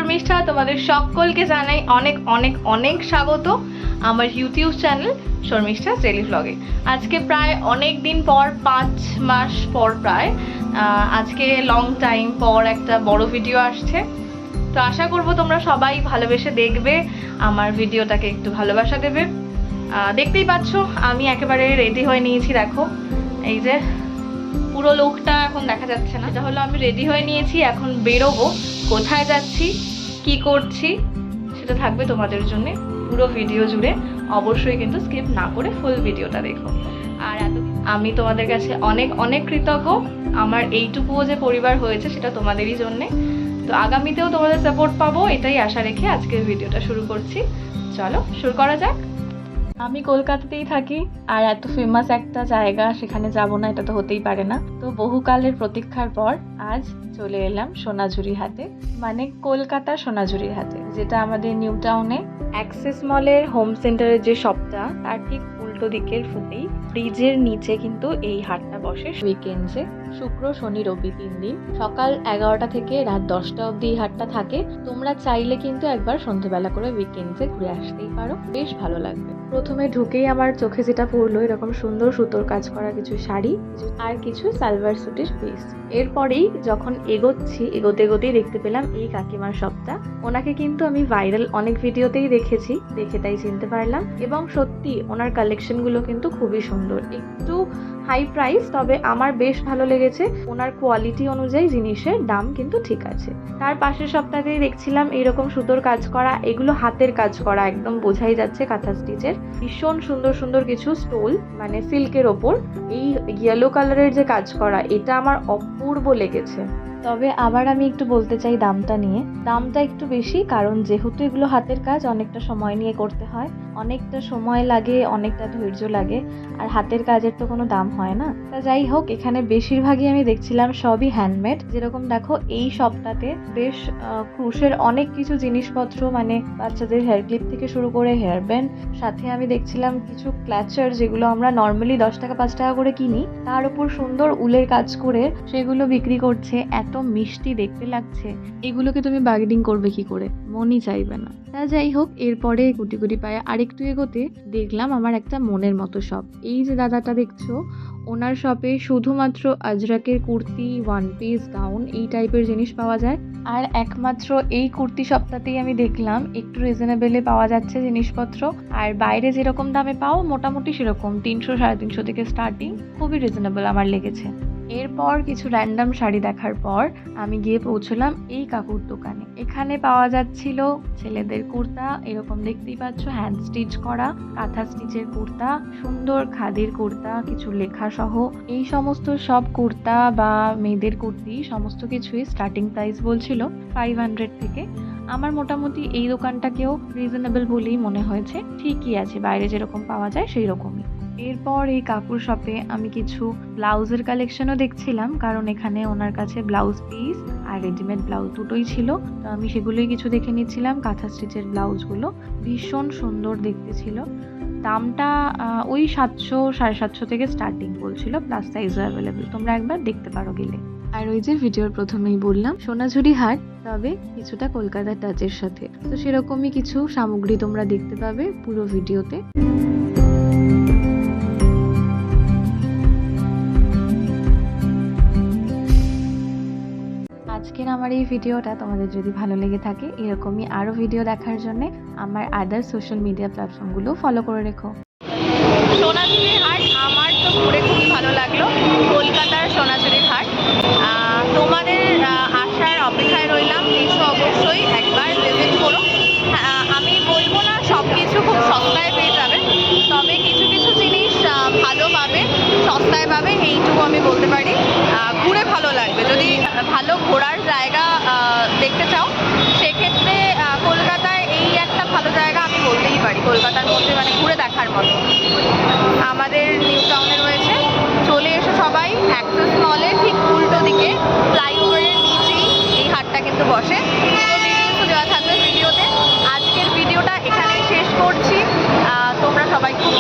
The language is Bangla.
শর্মিষ্ঠা, তোমাদের সকলকে জানাই অনেক অনেক অনেক স্বাগত আমার ইউটিউব চ্যানেল শর্মিষ্ঠাস ডেইলি ব্লগে। আজকে প্রায় অনেক দিন পর, 5 মাস পর প্রায়, আজকে লং টাইম পর একটা বড় ভিডিও আসছে। তো আশা করব তোমরা সবাই ভালোবেসে দেখবে, আমার ভিডিওটাকে একটু ভালোবাসা দেবে। দেখতেই পাচ্ছ আমি একেবারে রেডি হয়ে নিয়েছি। দেখো এই যে পুরো লুকটা এখন দেখা যাচ্ছে না, এটা হলো আমি রেডি হয়ে নিয়েছি। এখন বেরোবো, কোথায় যাচ্ছি কি করছি সেটা থাকবে তোমাদের জন্য পুরো ভিডিও জুড়ে। অবশ্যই কিন্তু স্কিপ না করে ফুল ভিডিওটা দেখো। আর আমি তোমাদের কাছে অনেক অনেক কৃতজ্ঞ, আমার এইটুকুও যে পরিবার হয়েছে সেটা তোমাদেরই জন্যে। তো আগামীতেও তোমাদের সাপোর্ট পাবো এটাই আশা রেখে আজকের ভিডিওটা শুরু করছি। চলো শুরু করা যাক। আমি কলকাতাতেই থাকি, আর এত ফেমাস একটা জায়গা সেখানে যাব না এটা তো হতেই পারে না। তো বহুকালের প্রতীক্ষার পর আজ চলে এলাম সোনাঝুরি হাটে, মানে কলকাতা সোনাঝুরির হাটে, যেটা আমাদের নিউ টাউনে অ্যাক্সেস মলের হোম সেন্টারের যে শপটা তার ঠিক উল্টো দিকের ফুটেই ব্রিজের নিচে কিন্তু এই হাটটা বসে উইকেন্ডসে। শুক্র শনি রবি 3 দিন সকাল 11টা থেকে রাত 10টা অবধি এই হাটটা থাকে। তোমরা চাইলে কিন্তু একবার সন্ধ্যেবেলা করে উইকেন্ডসে ঘুরে আসতেই পারো, বেশ ভালো লাগবে। প্রথমে ঢুকেই আমার চোখে যেটা পড়লো, এরকম সুন্দর সুতোর কাজ করা কিছু শাড়ি আর কিছু সালভার সুটের পিস। এরপরেই যখন এগোতে এগোতেই দেখতে পেলাম এই কাকিমার শপটা। ওনাকে কিন্তু আমি ভাইরাল অনেক ভিডিওতেই দেখেছি, দেখে তাই চিনতে পারলাম। এবং সত্যি ওনার কালেকশনগুলো কিন্তু খুবই সুন্দর, একটু হাই প্রাইস, তবে আমার বেশ ভালো লেগেছে। ওনার কোয়ালিটি অনুযায়ী জিনিসের দাম কিন্তু ঠিক আছে। তার পাশের সপ্তাহেই দেখছিলাম এইরকম সুতোর কাজ করা, এগুলো হাতের কাজ করা, একদম বোঝাই যাচ্ছে কাঁথা স্টিচের। ভীষণ সুন্দর সুন্দর কিছু স্টোল, মানে সিল্কের ওপর এই ইয়েলো কালারের যে কাজ করা, এটা আমার অপূর্ব লেগেছে। তবে আবার আমি একটু বলতে চাই দামটা নিয়ে, দামটা একটু বেশি, কারণ যেহেতু এগুলো হাতের কাজ অনেকটা সময় নিয়ে করতে হয়, অনেকটা সময় লাগে, অনেকটা ধৈর্য লাগে, আর হাতের কাজের তো কোনো দাম হয় না। তা যাই হোক, এখানে বেশিরভাগই আমি দেখছিলাম সবই হ্যান্ডমেড। যেরকম দেখো এই শপটাতে বেশ ক্রুশের অনেক কিছু জিনিসপত্র, মানে বাচ্চাদের হেয়ার ক্লিপ থেকে শুরু করে হেয়ার ব্যান্ড, সাথে আমি দেখছিলাম কিছু ক্ল্যাচার যেগুলো আমরা নর্মালি 10 টাকা 5 টাকা করে কিনি, তার উপর সুন্দর উলের কাজ করে সেগুলো বিক্রি করছে। এত মিষ্টি দেখতে লাগছে, এগুলোকে তুমি বার্গেনিং করবে কি করে, মনই চাইবে না। তা যাই হোক, এরপরে গুটি গুটি পায়ে আরেকটু এগোতে দেখলাম আমার একটা মনের মতো শপ। এই যে দাদাটা দেখছো, ওনার শপে শুধুমাত্র আজরাকের কুর্তি, ওয়ান পিস, গাউন এই টাইপের জিনিস পাওয়া যায়। আর একমাত্র এই কুর্তি শপটাতেই আমি দেখলাম একটু রিজনেবলে পাওয়া যাচ্ছে জিনিসপত্র। আর বাইরে যেরকম দামে পাও মোটামুটি সেরকম 300 350 থেকে স্টার্টিং, খুবই রিজনেবল আমার লেগেছে। এরপর কিছু র্যান্ডম শাড়ি দেখার পর আমি গিয়ে পৌঁছলাম এই কাকুর দোকানে। এখানে পাওয়া যাচ্ছিল ছেলেদের কুর্তা, এরকম দেখতেই পাচ্ছ হ্যান্ড স্টিচ করা কাঁথা স্টিচের কুর্তা, সুন্দর খাদির কুর্তা, কিছু লেখা সহ। এই সমস্ত সব কুর্তা বা মেয়েদের কুর্তি সমস্ত কিছুই স্টার্টিং প্রাইস বলছিল 500 থেকে। আমার মোটামুটি এই দোকানটাকেও রিজনেবল বলেই মনে হয়েছে, ঠিকই আছে, বাইরে যেরকম পাওয়া যায় সেই রকমই। এরপর এই কাকুর শপে আমি কিছু ব্লাউজের কালেকশনও দেখছিলাম, কারণ এখানে ওনার কাছে ব্লাউজ পিস আর রেডিমেড ব্লাউজ দুটোই ছিল। তো আমি সেগুলোই কিছু দেখে নিচ্ছিলাম। কাঁথা স্টিচের ব্লাউজগুলো ভীষণ সুন্দর দেখতে ছিল। দামটা ওই 700 750 থেকে স্টার্টিং বলছিল, প্লাস সাইজও অ্যাভেলেবেল, তোমরা একবার দেখতে পারো গেলে। আর ওই যে ভিডিওর প্রথমেই বললাম সোনাঝুরি হাট, তবে কিছুটা কলকাতা টাচের সাথে, তো সেরকমই কিছু সামগ্রী তোমরা দেখতে পাবে পুরো ভিডিওতে। আজকের আমার এই ভিডিওটা তোমাদের যদি ভালো লেগে থাকে, এরকমই আরও ভিডিও দেখার জন্য আমার আদার সোশ্যাল মিডিয়া প্ল্যাটফর্মগুলো ফলো করে রেখো। সোনাঝুরির হাট আমার তো ঘুরে খুবই ভালো লাগলো, কলকাতার সোনাঝুরির হাট। তোমাদের আসার অপেক্ষায় রইলাম, এসো অবশ্যই একবার ভিজিট করো। আমি বলবো না সব কিছু খুব সস্তায় পেয়ে যাবে, তবে কিছু কিছু জিনিস ভালো পাবে, সস্তায় পাবে, এইটুকু আমি বলতে পারি। ঘুরে ভালো লাগবে। যদি ভালো ঘোরার জায়গা দেখতে চাও সেক্ষেত্রে কলকাতায় এই একটা ভালো জায়গা আমি বলতেই পারি, কলকাতার মধ্যে মানে ঘুরে দেখার মতো আমাদের নিউ টাউনে রয়েছে। চলে এসো সবাই, অ্যাক্সেস মলের ঠিক উল্টো দিকে ফ্লাইওভারের নিচেই এই হাটটা কিন্তু বসে। তো ডিটেলস দেওয়া থাকবে ভিডিওতে। আজকের ভিডিওটা এখানেই শেষ করছি। তোমরা সবাই খুব